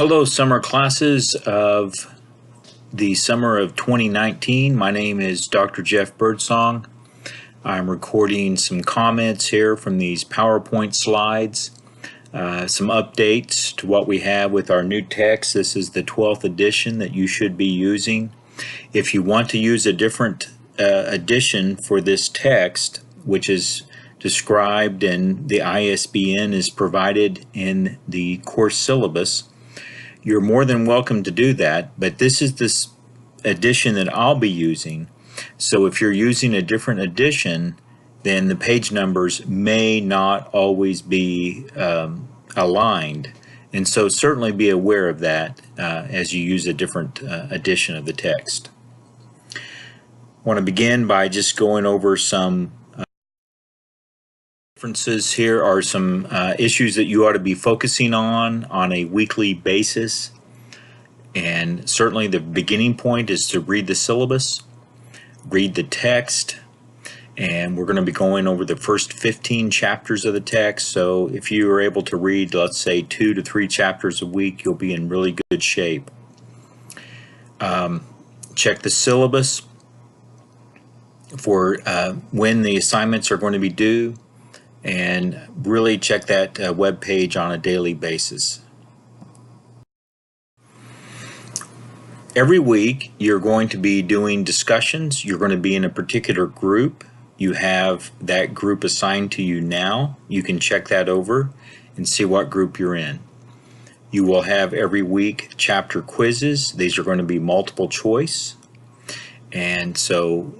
Hello, summer classes of the summer of 2019. My name is Dr. Jeff Birdsong. I'm recording some comments here from these PowerPoint slides, some updates to what we have with our new text. This is the 12th edition that you should be using. If you want to use a different edition for this text, which is described and the ISBN is provided in the course syllabus, you're more than welcome to do that, but this is this edition that I'll be using. So if you're using a different edition, then the page numbers may not always be aligned. And so certainly be aware of that as you use a different edition of the text. I want to begin by just going over some differences. Here are some issues that you ought to be focusing on a weekly basis. And certainly the beginning point is to read the syllabus, read the text, and we're going to be going over the first 15 chapters of the text. So if you are able to read, let's say, 2 to 3 chapters a week, you'll be in really good shape. Check the syllabus for when the assignments are going to be due, and really check that web page on a daily basis. Every week you're going to be doing discussions. You're going to be in a particular group. You have that group assigned to you now. You can check that over and see what group you're in. You will have every week chapter quizzes. These are going to be multiple choice, and so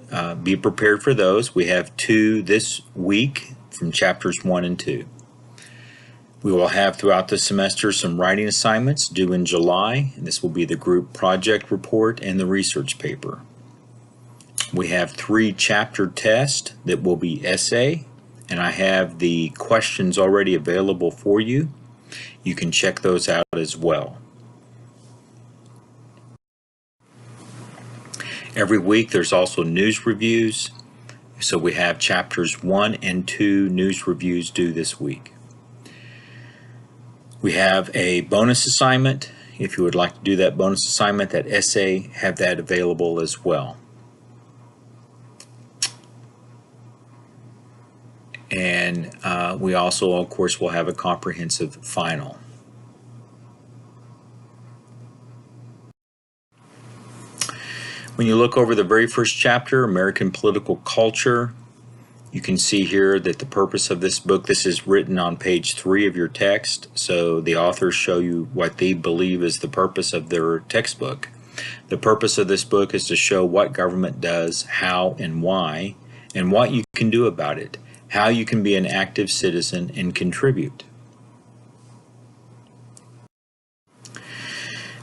be prepared for those. We have 2 this week from chapters 1 and 2. We will have throughout the semester some writing assignments due in July, and this will be the group project report and the research paper. We have 3 chapter tests that will be essay, and I have the questions already available for you. You can check those out as well. Every week there's also news reviews. So we have chapters 1 and 2 news reviews due this week. We have a bonus assignment. If you would like to do that bonus assignment, that essay, have that available as well. And we also, of course, will have a comprehensive final. When you look over the very first chapter, American Political Culture, you can see here that the purpose of this book, this is written on page 3 of your text, so the authors show you what they believe is the purpose of their textbook. The purpose of this book is to show what government does, how and why, and what you can do about it, how you can be an active citizen and contribute.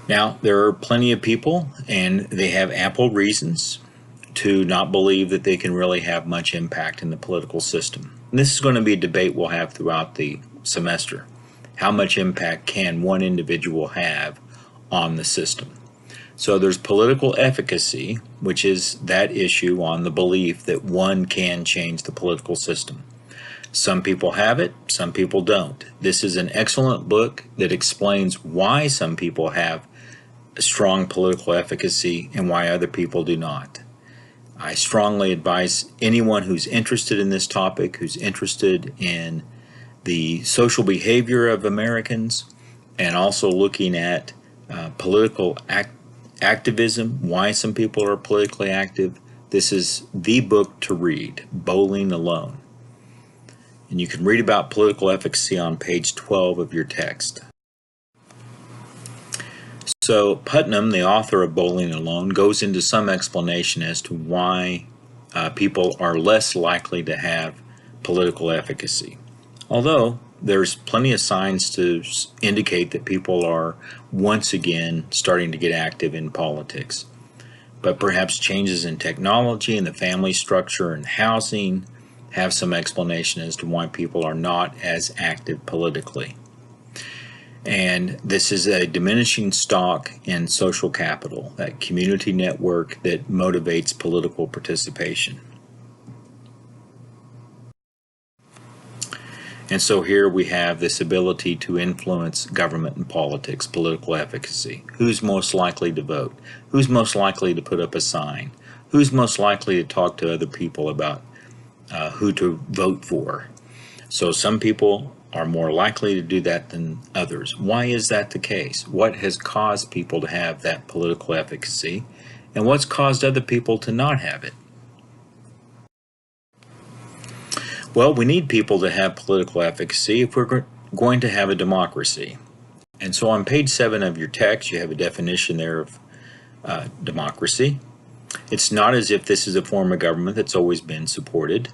Now, there are plenty of people, and they have ample reasons to not believe that they can really have much impact in the political system. And this is going to be a debate we'll have throughout the semester. How much impact can one individual have on the system? So there's political efficacy, which is that issue on the belief that one can change the political system. Some people have it, some people don't. This is an excellent book that explains why some people have strong political efficacy and why other people do not. I strongly advise anyone who's interested in this topic, who's interested in the social behavior of Americans, and also looking at political activism, why some people are politically active. This is the book to read, Bowling Alone. And you can read about political efficacy on page 12 of your text. So Putnam, the author of Bowling Alone, goes into some explanation as to why people are less likely to have political efficacy. Although there's plenty of signs to indicate that people are once again starting to get active in politics. But perhaps changes in technology and the family structure and housing have some explanation as to why people are not as active politically. And this is a diminishing stock in social capital, that community network that motivates political participation. And so here we have this ability to influence government and politics, political efficacy. Who's most likely to vote? Who's most likely to put up a sign? Who's most likely to talk to other people about who to vote for? So some people are more likely to do that than others. Why is that the case? What has caused people to have that political efficacy, and what's caused other people to not have it? Well, we need people to have political efficacy if we're going to have a democracy. And so on page 7 of your text, you have a definition there of democracy. It's not as if this is a form of government that's always been supported.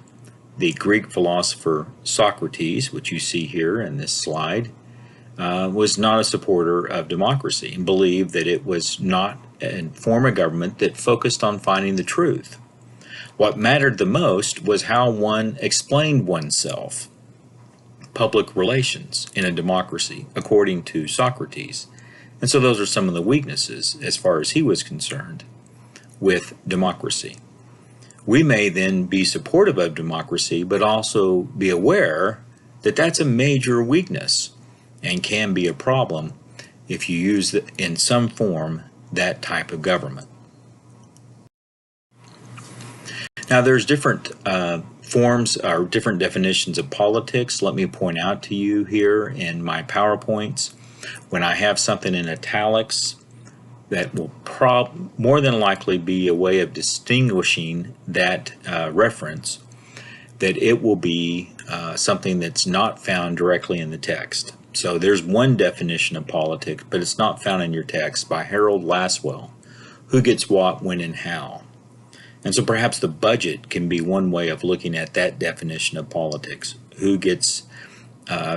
The Greek philosopher Socrates, which you see here in this slide, was not a supporter of democracy and believed that it was not a form of government that focused on finding the truth. What mattered the most was how one explained oneself, public relations in a democracy, according to Socrates. And so those are some of the weaknesses, as far as he was concerned, with democracy. We may then be supportive of democracy, but also be aware that that's a major weakness and can be a problem if you use in some form that type of government. Now there's different forms or different definitions of politics. Let me point out to you here in my PowerPoints, when I have something in italics, that will more than likely be a way of distinguishing that reference, that it will be something that's not found directly in the text. So there's one definition of politics, but it's not found in your text, by Harold Lasswell, who gets what, when, and how. And so perhaps the budget can be one way of looking at that definition of politics. Who gets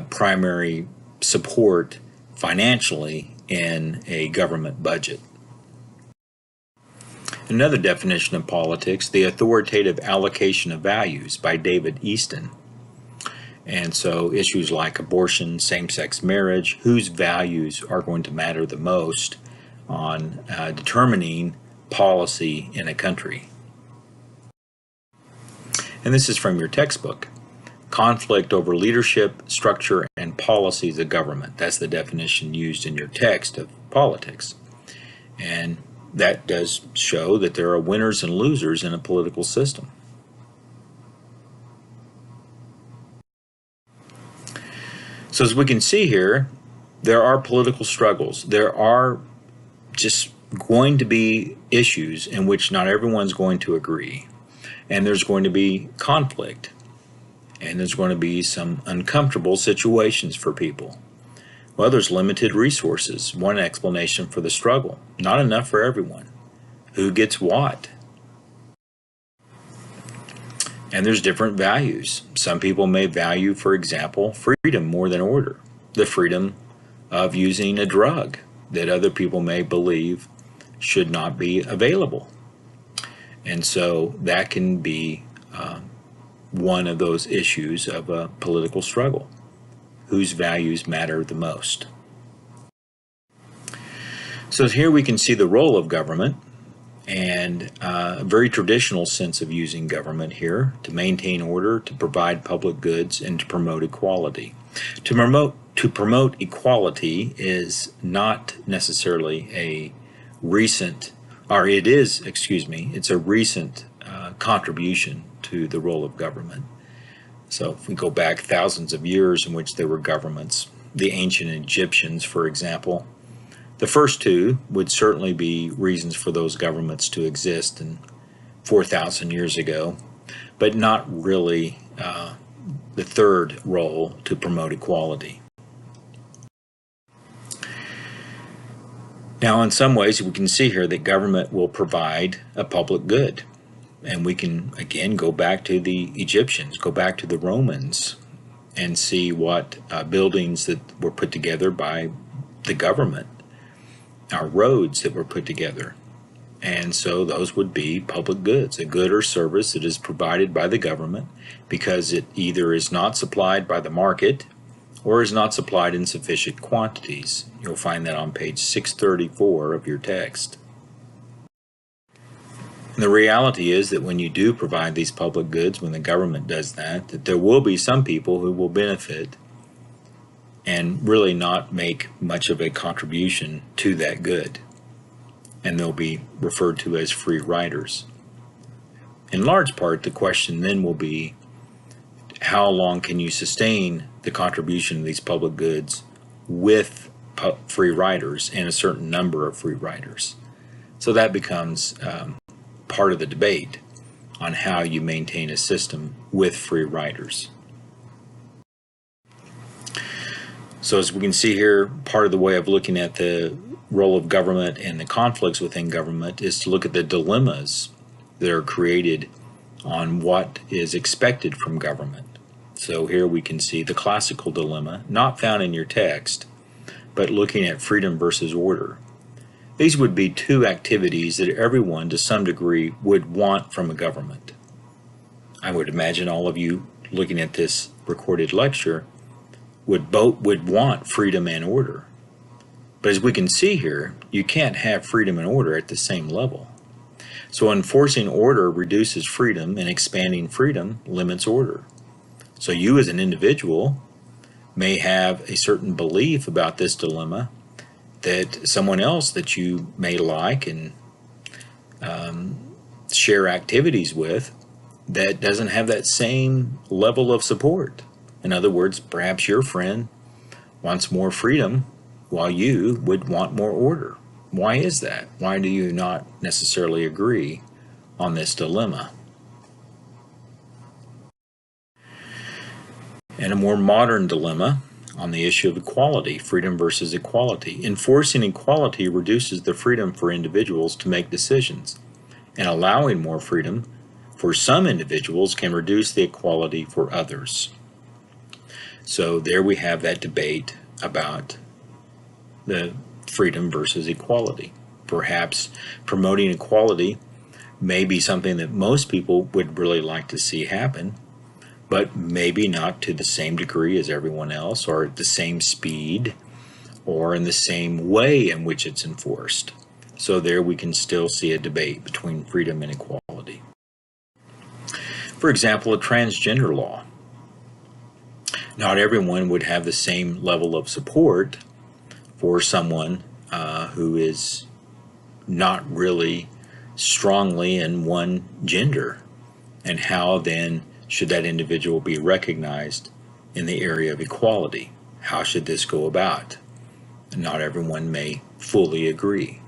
primary support financially in a government budget. Another definition of politics, the authoritative allocation of values, by David Easton. And so issues like abortion, same-sex marriage, whose values are going to matter the most on determining policy in a country. And this is from your textbook. Conflict over leadership, structure, and policies of government. That's the definition used in your text of politics. And that does show that there are winners and losers in a political system. So as we can see here, there are political struggles. There are just going to be issues in which not everyone's going to agree. And there's going to be conflict. And there's going to be some uncomfortable situations for people. Well, there's limited resources. One explanation for the struggle. Not enough for everyone. Who gets what? And there's different values. Some people may value, for example, freedom more than order. The freedom of using a drug that other people may believe should not be available. And so that can be one of those issues of a political struggle. Whose values matter the most? So here we can see the role of government, and a very traditional sense of using government here: to maintain order, to provide public goods, and to promote equality. To promote equality is not necessarily a recent, or it is, it's a recent contribution to the role of government. So if we go back thousands of years in which there were governments, the ancient Egyptians, for example, the first two would certainly be reasons for those governments to exist in 4,000 years ago, but not really the third role, to promote equality. Now, in some ways, we can see here that government will provide a public good. And we can, again, go back to the Egyptians, go back to the Romans, and see what buildings that were put together by the government, our roads that were put together. And so those would be public goods, a good or service that is provided by the government because it either is not supplied by the market or is not supplied in sufficient quantities. You'll find that on page 634 of your text. The reality is that when you do provide these public goods, when the government does that, that there will be some people who will benefit and really not make much of a contribution to that good. And they'll be referred to as free riders. In large part, the question then will be, how long can you sustain the contribution of these public goods with free riders and a certain number of free riders? So that becomes part of the debate on how you maintain a system with free riders. So as we can see here, part of the way of looking at the role of government and the conflicts within government is to look at the dilemmas that are created on what is expected from government. So here we can see the classical dilemma, not found in your text, but looking at freedom versus order. These would be two activities that everyone to some degree would want from a government. I would imagine all of you looking at this recorded lecture would want freedom and order. But as we can see here, you can't have freedom and order at the same level. So enforcing order reduces freedom, and expanding freedom limits order. So you as an individual may have a certain belief about this dilemma that someone else that you may like and share activities with that doesn't have that same level of support. In other words, perhaps your friend wants more freedom while you would want more order. Why is that? Why do you not necessarily agree on this dilemma? And a more modern dilemma on the issue of equality, freedom versus equality. Enforcing equality reduces the freedom for individuals to make decisions, and allowing more freedom for some individuals can reduce the equality for others. So there we have that debate about the freedom versus equality. Perhaps promoting equality may be something that most people would really like to see happen, but maybe not to the same degree as everyone else, or at the same speed, or in the same way in which it's enforced. So there we can still see a debate between freedom and equality. For example, a transgender law. Not everyone would have the same level of support for someone who is not really strongly in one gender, and how then should that individual be recognized in the area of equality? How should this go about? And not everyone may fully agree.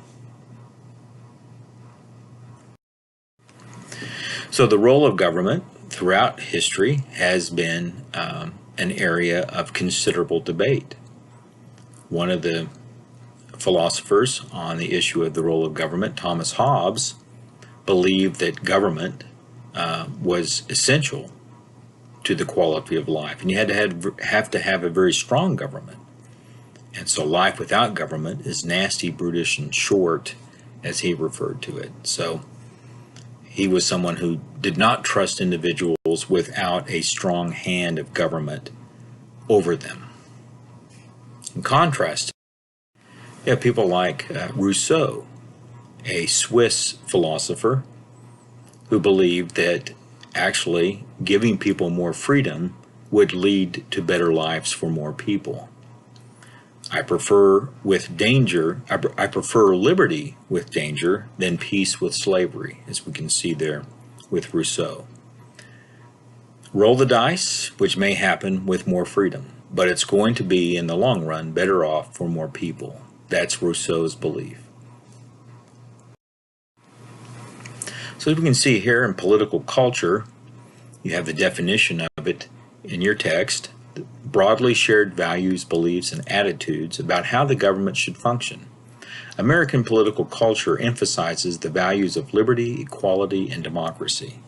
So the role of government throughout history has been an area of considerable debate. One of the philosophers on the issue of the role of government, Thomas Hobbes, believed that government was essential to the quality of life, and you had to have a very strong government. And so life without government is nasty, brutish, and short, as he referred to it. So he was someone who did not trust individuals without a strong hand of government over them. In contrast, you have people like Rousseau, a Swiss philosopher, who believed that actually giving people more freedom would lead to better lives for more people. I prefer liberty with danger than peace with slavery, as we can see there with Rousseau. Roll the dice, which may happen with more freedom, but it's going to be, in the long run, better off for more people. That's Rousseau's belief. So as we can see here in political culture, you have the definition of it in your text: broadly shared values, beliefs, and attitudes about how the government should function. American political culture emphasizes the values of liberty, equality, and democracy.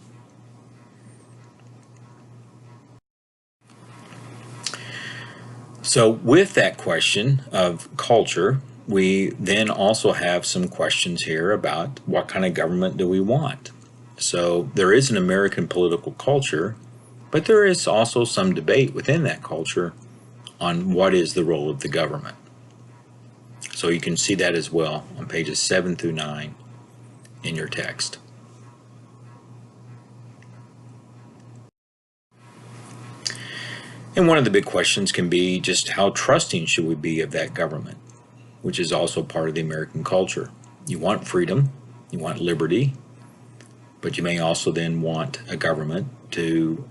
So with that question of culture, we then also have some questions here about what kind of government do we want. So there is an American political culture, but there is also some debate within that culture on what is the role of the government. So you can see that as well on pages 7 through 9 in your text. And one of the big questions can be just how trusting should we be of that government, which is also part of the American culture. You want freedom, you want liberty, but you may also then want a government to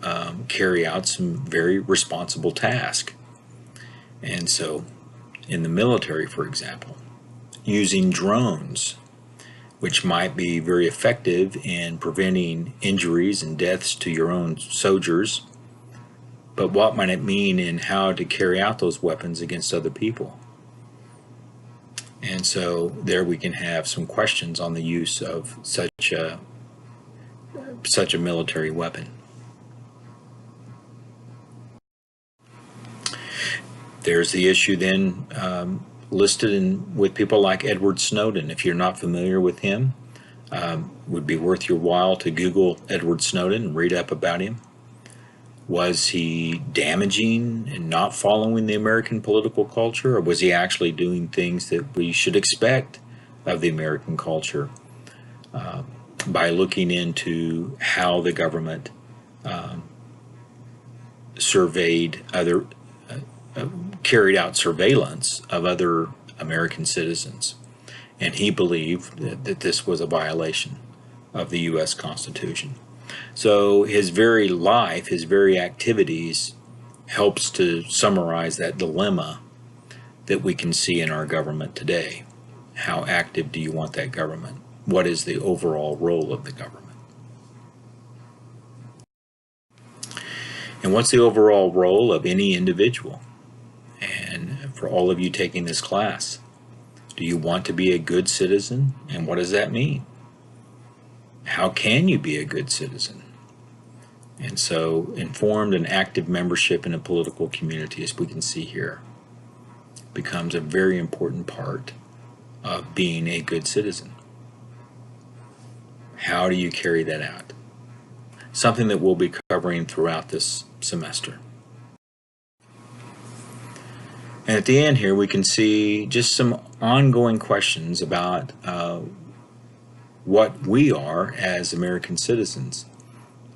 carry out some very responsible tasks. And so in the military, for example, using drones, which might be very effective in preventing injuries and deaths to your own soldiers, but what might it mean in how to carry out those weapons against other people? And so there we can have some questions on the use of such a military weapon. There's the issue then listed with people like Edward Snowden. If you're not familiar with him, would be worth your while to Google Edward Snowden and read up about him. Was he damaging and not following the American political culture, or was he actually doing things that we should expect of the American culture by looking into how the government carried out surveillance of other American citizens? And he believed that this was a violation of the U.S. Constitution. So his very life, his very activities, helps to summarize that dilemma that we can see in our government today. How active do you want that government? What is the overall role of the government? And what's the overall role of any individual? And for all of you taking this class, do you want to be a good citizen? And what does that mean? How can you be a good citizen? And so informed and active membership in a political community, as we can see here, becomes a very important part of being a good citizen. How do you carry that out? Something that we'll be covering throughout this semester. And at the end here, we can see just some ongoing questions about what we are as American citizens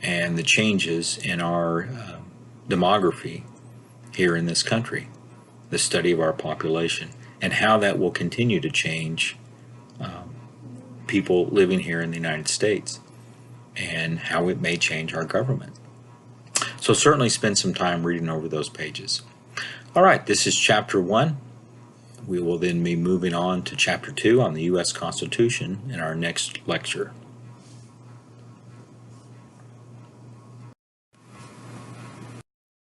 and the changes in our demography here in this country, the study of our population, and how that will continue to change people living here in the United States, and how it may change our government. So certainly spend some time reading over those pages. All right, this is Chapter 1. We will then be moving on to Chapter 2 on the U.S. Constitution in our next lecture.